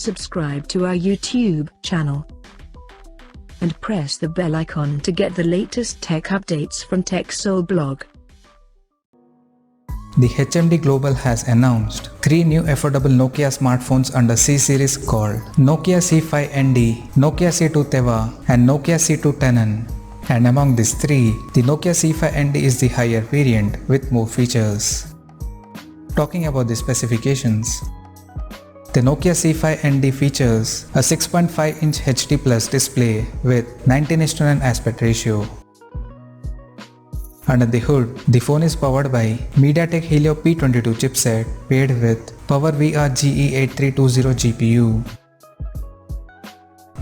subscribe to our YouTube channel and press the bell icon to get the latest tech updates from TechSole Blog. The HMD Global has announced 3 new affordable Nokia smartphones under C series called Nokia C5 Endi, Nokia C2 Teva and Nokia C2 Tenon. And among these 3, the Nokia C5 Endi is the higher variant with more features. Talking about the specifications, the Nokia C5 Endi features a 6.5-inch HD Plus display with 19:9 aspect ratio. Under the hood, the phone is powered by MediaTek Helio P22 chipset paired with PowerVR GE8320 GPU.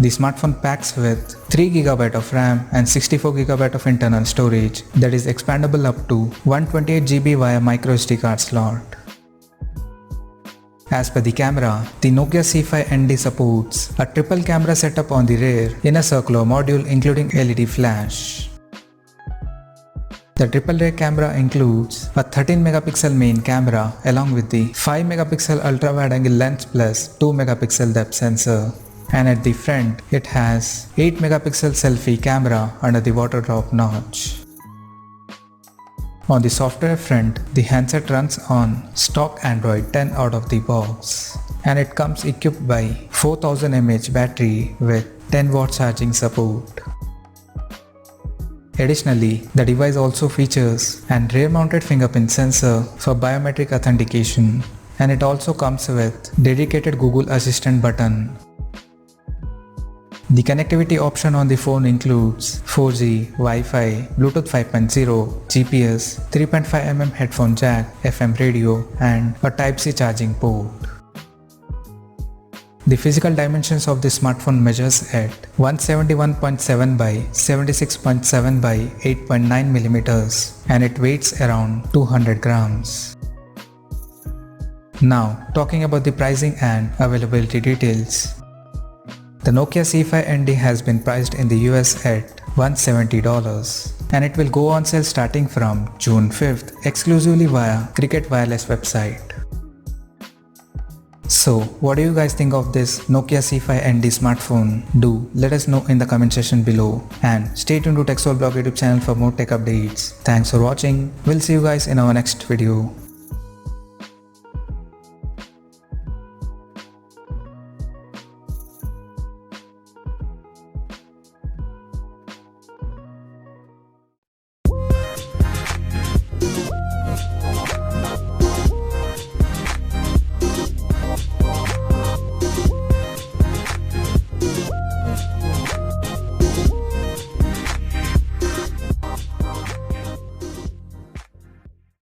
The smartphone packs with 3GB of RAM and 64GB of internal storage that is expandable up to 128GB via microSD card slot. As per the camera, the Nokia C5 Endi supports a triple camera setup on the rear in a circular module including LED flash. The triple rear camera includes a 13MP main camera along with the 5MP ultra wide angle lens plus 2MP depth sensor. And at the front, it has 8MP selfie camera under the water drop notch. On the software front, the handset runs on stock Android 10 out of the box, and it comes equipped by 4000 mAh battery with 10W charging support. Additionally, the device also features an rear-mounted fingerprint sensor for biometric authentication, and it also comes with dedicated Google Assistant button. The connectivity option on the phone includes 4G, Wi-Fi, Bluetooth 5.0, GPS, 3.5mm headphone jack, FM radio, and a Type-C charging port. The physical dimensions of the smartphone measures at 171.7 by 76.7 by 8.9mm and it weighs around 200 grams. Now, talking about the pricing and availability details. The Nokia C5 Endi has been priced in the US at $170 and it will go on sale starting from June 5th exclusively via Cricket Wireless website. So, what do you guys think of this Nokia C5 Endi smartphone? Do let us know in the comment section below and stay tuned to TechSole Blog YouTube channel for more tech updates. Thanks for watching. We'll see you guys in our next video.